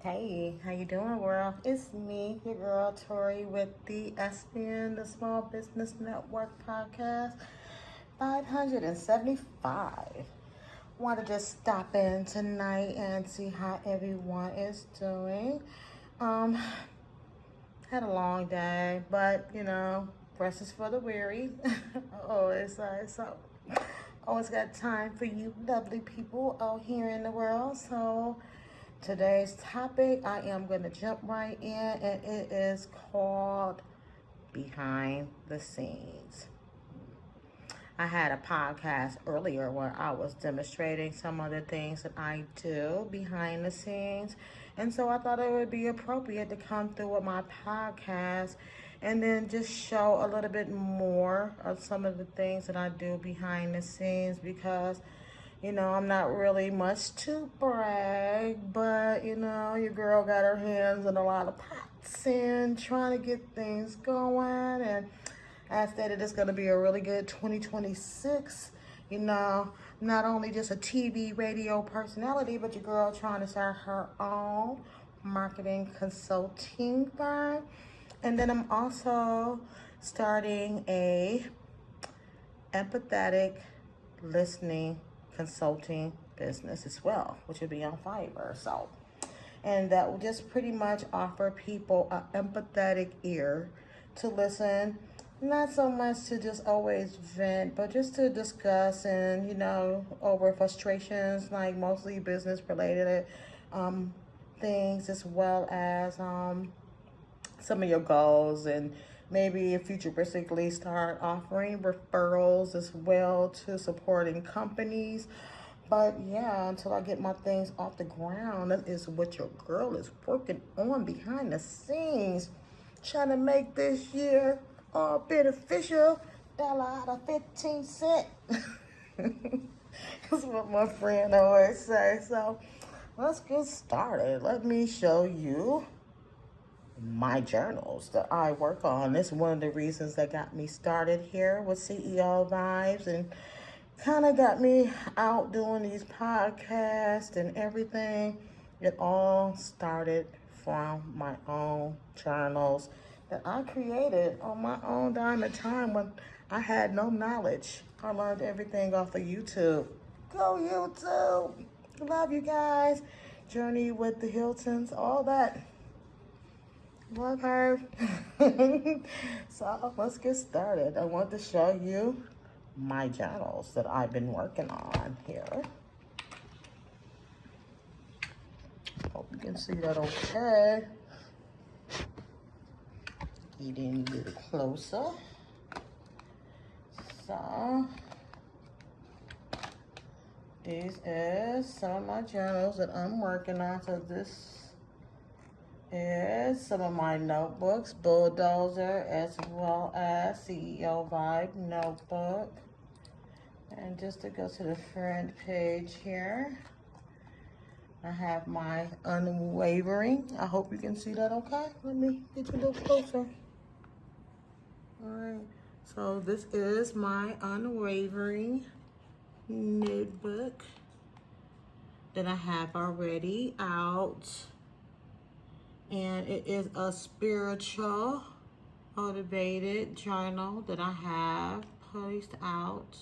Hey, how you doing, world? It's me, your girl Tori, with the SBN, the Small Business Network podcast, 575. Want to just stop in tonight and see how everyone is doing. Um, Had a long day, but rest is for the weary. I always say so. Always got time for you lovely people out here in the world. So today's topic, I am going to jump right in, and it is called Behind the Scenes. I had a podcast earlier where I was demonstrating some of the things that I do behind the scenes. And so I thought it would be appropriate to come through with my podcast and then just show a little bit more of some of the things that I do behind the scenes because I'm not really much to brag, but your girl got her hands in a lot of pots and trying to get things going. And I stated it's going to be a really good 2026. Not only just a TV, radio personality, but your girl trying to start her own marketing consulting firm. And then I'm also starting a empathetic listening consulting business as well, which will be on Fiverr. And that will just pretty much offer people an empathetic ear to listen, not so much to just always vent, but just to discuss and, over frustrations, like mostly business related things, as well as some of your goals, and maybe futuristically start offering referrals as well to supporting companies. But yeah, until I get my things off the ground, that is what your girl is working on behind the scenes, trying to make this year all beneficial. Dollar out of 15 cents. That's what my friend always says. So let's get started. Let me show you my journals that I work on. This is one of the reasons that got me started here with CEO Vibes and kind of got me out doing these podcasts and everything. It all started from my own journals that I created on my own dime and time when I had no knowledge. I learned everything off of YouTube. Go YouTube! Love you guys. Journey with the Hiltons, all that. Love her. So let's get started. I want to show you my journals that I've been working on here. Hope you can see that okay. Get in a little closer. So these is some of my journals that I'm working on. So this is some of my notebooks, Bulldozer, as well as CEO Vibe notebook. And just to go to the front page here, I have my Unwavering. I hope you can see that okay. Let me get you a little closer. All right, so this is my Unwavering notebook that I have already out. And it is a spiritual motivated journal that I have placed out.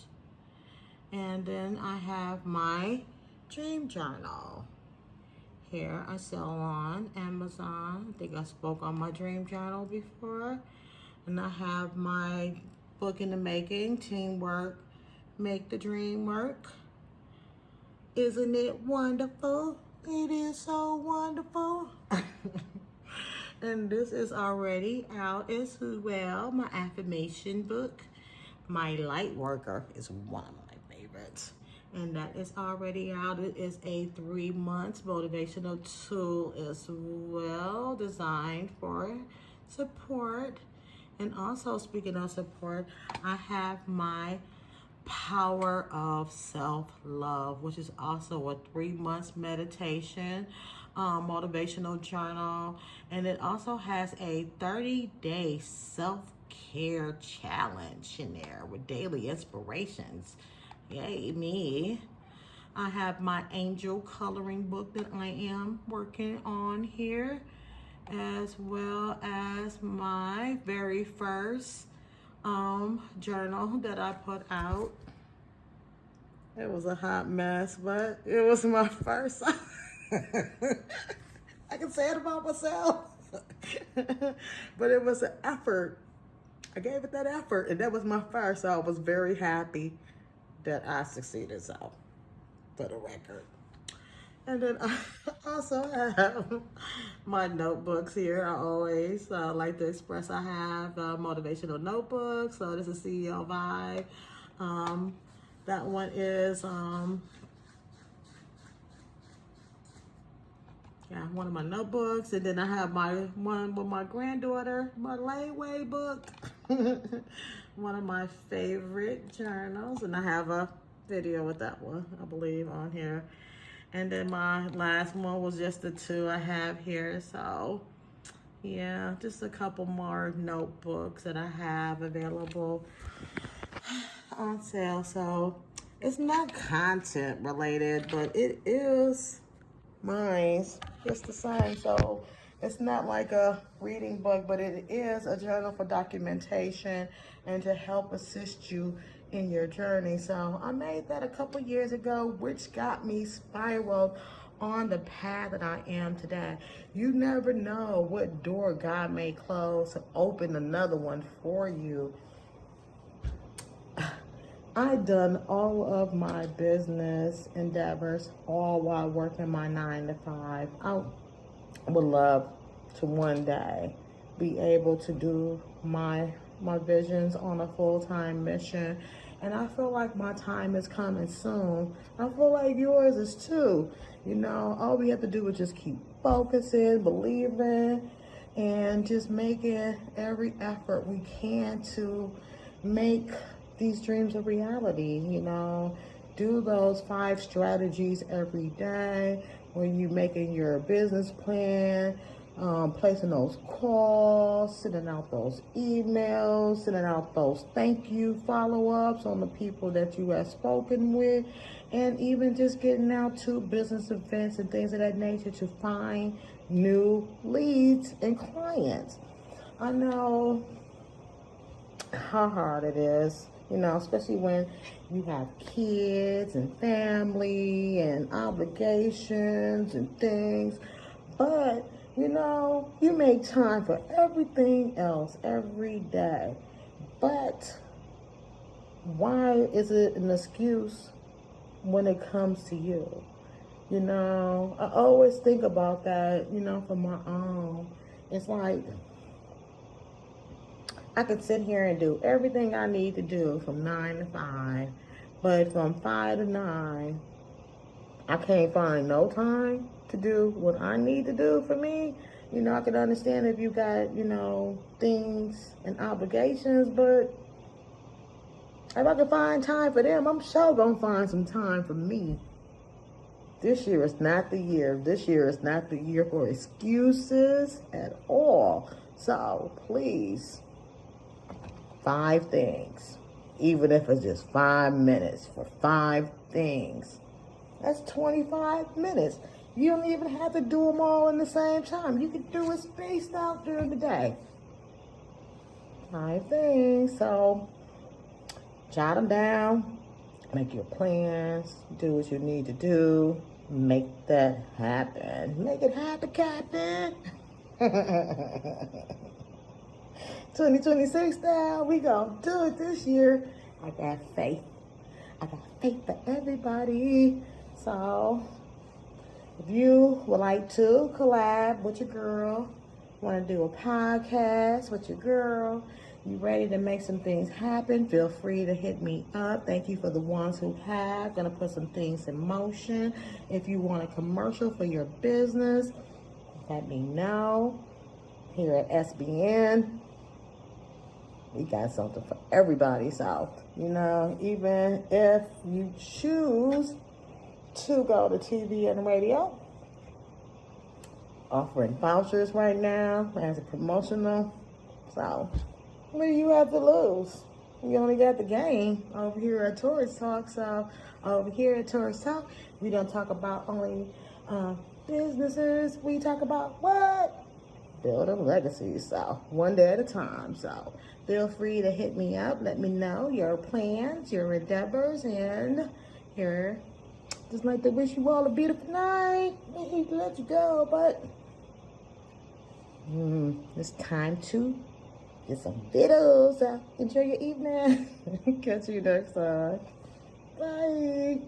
And then I have my dream journal. Here I sell on Amazon. I think I spoke on my dream journal before. And I have my book in the making, Teamwork, Make the Dream Work. Isn't it wonderful? It is so wonderful. And this is already out as well. My affirmation book. My light worker is one of my favorites. And that is already out. It is a 3-month motivational tool as well, designed for support. And also, speaking of support, I have my Power of Self-Love, which is also a 3-month meditation, motivational journal. And it also has a 30-day self-care challenge in there with daily inspirations. Yay, me. I have my angel coloring book that I am working on here, as well as my very first journal that I put out. It was a hot mess, but it was my first. I can say it about myself. But it was an effort. I gave it that effort, and that was my first, so I was very happy that I succeeded, so, for the record. And then I also have my notebooks here. I always like to express I have motivational notebooks. So this is CEO Vibe. That one is one of my notebooks. And then I have my one with my granddaughter, my layaway book. One of my favorite journals. And I have a video with that one, I believe, on here. And then my last one was just the two I have here. So yeah, just a couple more notebooks that I have available on sale. So it's not content related, but it is mine just the same. So it's not like a reading book, but it is a journal for documentation and to help assist you in your journey. So I made that a couple years ago, which got me spiraled on the path that I am today. You never know what door God may close to open another one for you. I done all of my business endeavors all while working my 9 to 5. I would love to one day be able to do my visions on a full-time mission, and I feel like my time is coming soon. I feel like yours is too. You know, all we have to do is just keep focusing, believing, and just making every effort we can to make these dreams a reality. You know, do those 5 strategies every day when you're making your business plan, placing those calls, sending out those emails, sending out those thank you follow-ups on the people that you have spoken with, and even just getting out to business events and things of that nature to find new leads and clients. I know how hard it is, you know, especially when you have kids and family and obligations and things. But, you know, you make time for everything else every day. But why is it an excuse when it comes to you? You know, I always think about that, you know, for my own. It's like, I could sit here and do everything I need to do from 9 to 5, but from 5 to 9, I can't find no time to do what I need to do for me. You know, I can understand if you got, you know, things and obligations, but if I can find time for them, I'm sure gonna find some time for me. This year is not the year. This year is not the year for excuses at all. So please, 5 things, even if it's just 5 minutes for 5 things. That's 25 minutes. You don't even have to do them all in the same time. You can do it spaced out during the day. 5 things. So jot them down, make your plans, do what you need to do, make that happen. Make it happen, Captain. 2026 now, we gonna do it this year. I got faith. I got faith for everybody. So if you would like to collab with your girl, want to do a podcast with your girl, you ready to make some things happen, feel free to hit me up. Thank you for the ones who have. Gonna put some things in motion. If you want a commercial for your business, let me know. Here at SBN, we got something for everybody. So, you know, even if you choose to go to TV and radio, offering vouchers right now as a promotional. So, what do you have to lose? We only got the game over here at Tori's Talk. So over here at Tori's Talk, we don't talk about only businesses. We talk about what? Building legacies. So one day at a time. So feel free to hit me up. Let me know your plans, your endeavors, and here. Just like to wish you all a beautiful night. I hate to let you go, but it's time to get some videos. Enjoy your evening. Catch you next time. Bye.